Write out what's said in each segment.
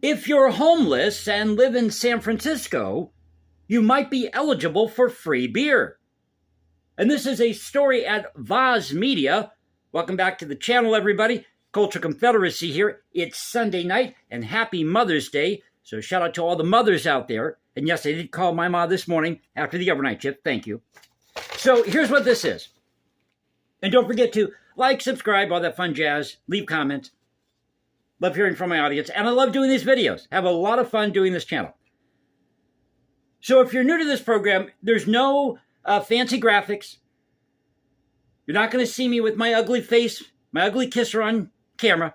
If you're homeless and live in San Francisco, you might be eligible for free beer. And this is a story at Voz Media. Welcome back to the channel, everybody. Culture Confederacy here. It's Sunday night, and happy Mother's Day. So shout out to all the mothers out there. And yes, I did call my mom this morning after the overnight shift. Thank you. So here's what this is. And don't forget to like, subscribe, all that fun jazz. Leave comments. Love hearing from my audience. And I love doing these videos. Have a lot of fun doing this channel. So if you're new to this program, there's no fancy graphics. You're not going to see me with my ugly face, my ugly kisser on camera.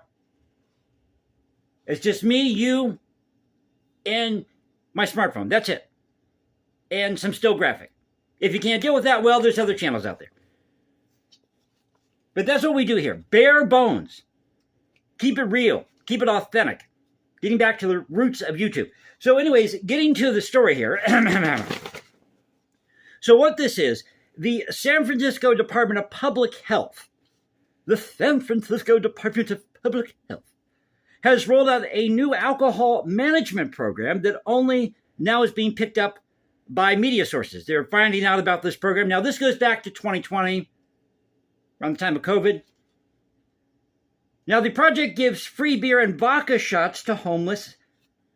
It's just me, you, and my smartphone. That's it. And some still graphic. If you can't deal with that, well, there's other channels out there. But that's what we do here. Bare bones. Keep it real. Keep it authentic. Getting back to the roots of YouTube. So anyways, getting to the story here. So what this is, the San Francisco Department of Public Health, the San Francisco Department of Public Health, has rolled out a new alcohol management program that only now is being picked up by media sources. They're finding out about this program. Now, this goes back to 2020, around the time of COVID. Now, the project gives free beer and vodka shots to homeless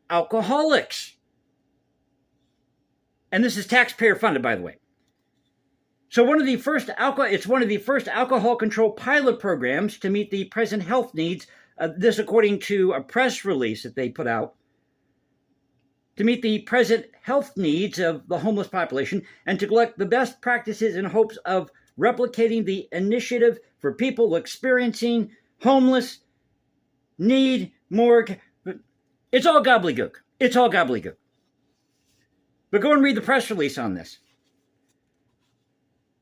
alcoholics. And this is taxpayer funded, by the way. So it's one of the first alcohol control pilot programs to meet the present health needs. This according to a press release that they put out. To meet the present health needs of the homeless population and to collect the best practices in hopes of replicating the initiative for people experiencing homeless, need, morgue. It's all gobbledygook. It's all gobbledygook. But go and read the press release on this.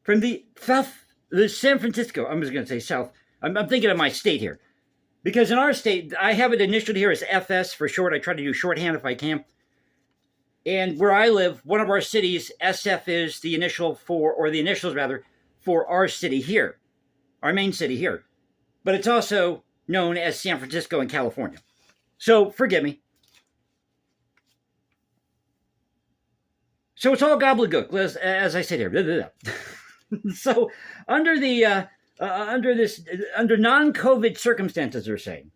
From the San Francisco, I'm just going to say South. I'm thinking of my state here. Because in our state, I have it initialed here as FS for short. I try to do shorthand if I can. And where I live, one of our cities, SF is the initial for, or the initials rather, for our city here. Our main city here. But it's also known as San Francisco in California. So, forgive me. So it's all gobbledygook, as I said here. So, under non-COVID circumstances, they're saying.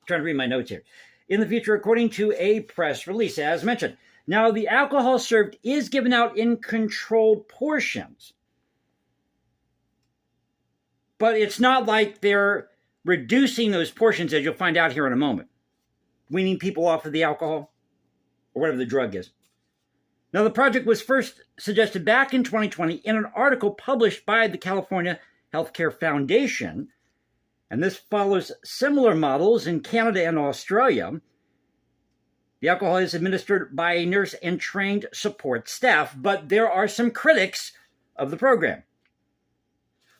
I'm trying to read my notes here. In the future, according to a press release, as mentioned. Now, the alcohol served is given out in controlled portions. But it's not like they're reducing those portions, as you'll find out here in a moment. Weaning people off of the alcohol, or whatever the drug is. Now, the project was first suggested back in 2020 in an article published by the California Healthcare Foundation, and this follows similar models in Canada and Australia. The alcohol is administered by a nurse and trained support staff, but there are some critics of the program.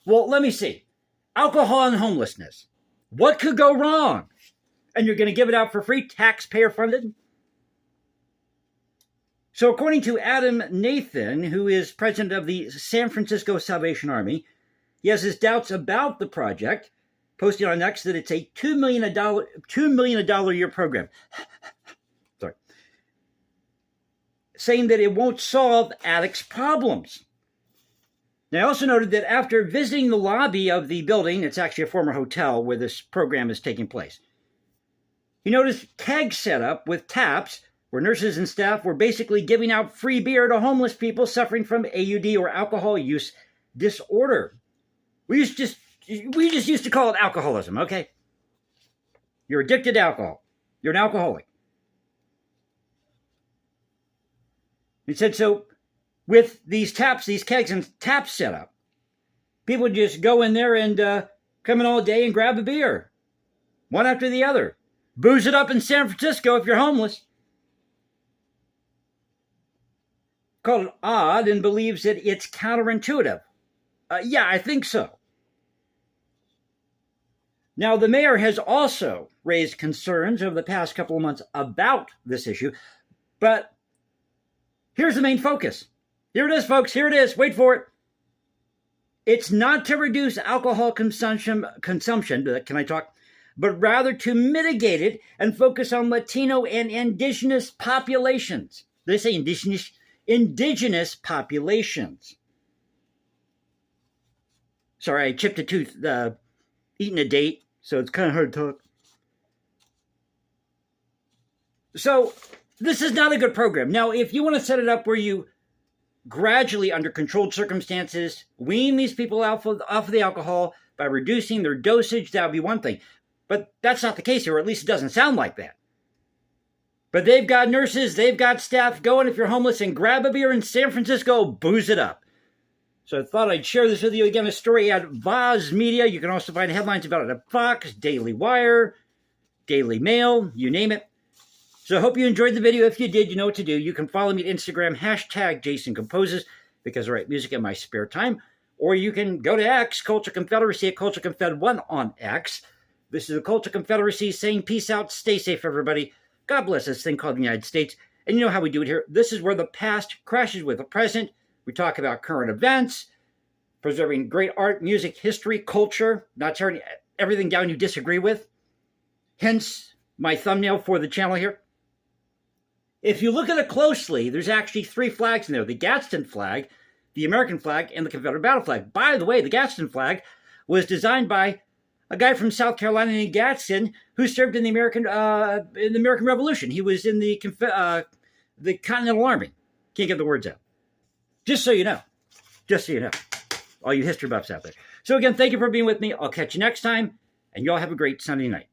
Well, let me see. Alcohol and homelessness. What could go wrong? And you're going to give it out for free, taxpayer funded? So according to Adam Nathan, who is president of the San Francisco Salvation Army, he has his doubts about the project, posting on X that it's a $2 million a year program. Sorry. Saying that it won't solve addicts' problems. Now, I also noted that after visiting the lobby of the building, it's actually a former hotel where this program is taking place, he noticed kegs set up with taps where nurses and staff were basically giving out free beer to homeless people suffering from AUD or alcohol use disorder. We just used to call it alcoholism, okay? You're addicted to alcohol. You're an alcoholic. He said, so with these taps, these kegs and taps set up, people would just go in there and come in all day and grab a beer. One after the other. Booze it up in San Francisco if you're homeless. Called it odd and believes that it's counterintuitive. Yeah, I think so. Now, the mayor has also raised concerns over the past couple of months about this issue, but here's the main focus. Here it is, folks. Here it is. Wait for it. It's not to reduce alcohol consumption. Can I talk? but rather to mitigate it and focus on Latino and indigenous populations. They say indigenous populations. Sorry, I chipped a tooth eating a date, so it's kind of hard to talk. So this is not a good program. Now, if you want to set it up where you gradually, under controlled circumstances, wean these people off of the alcohol by reducing their dosage, that would be one thing. But that's not the case here, or at least it doesn't sound like that. But they've got nurses, they've got staff. Go in if you're homeless and grab a beer in San Francisco, booze it up. So I thought I'd share this with you. Again, a story at Voz Media. You can also find headlines about it at Fox, Daily Wire, Daily Mail, you name it. So I hope you enjoyed the video. If you did, you know what to do. You can follow me at Instagram, #JasonComposes, because I write music in my spare time. Or you can go to X, Culture Confederacy at Culture Confed1 on X. This is the Culture Confederacy saying peace out, stay safe, everybody. God bless this thing called the United States. And you know how we do it here. This is where the past crashes with the present. We talk about current events, preserving great art, music, history, culture, not tearing everything down you disagree with. Hence my thumbnail for the channel here. If you look at it closely, there's actually 3 flags in there. The Gadsden flag, the American flag, and the Confederate battle flag. By the way, the Gadsden flag was designed by a guy from South Carolina named Gadsden who served in the American Revolution. He was in the Continental Army. Can't get the words out. Just so you know. Just so you know. All you history buffs out there. So again, thank you for being with me. I'll catch you next time, and y'all have a great Sunday night.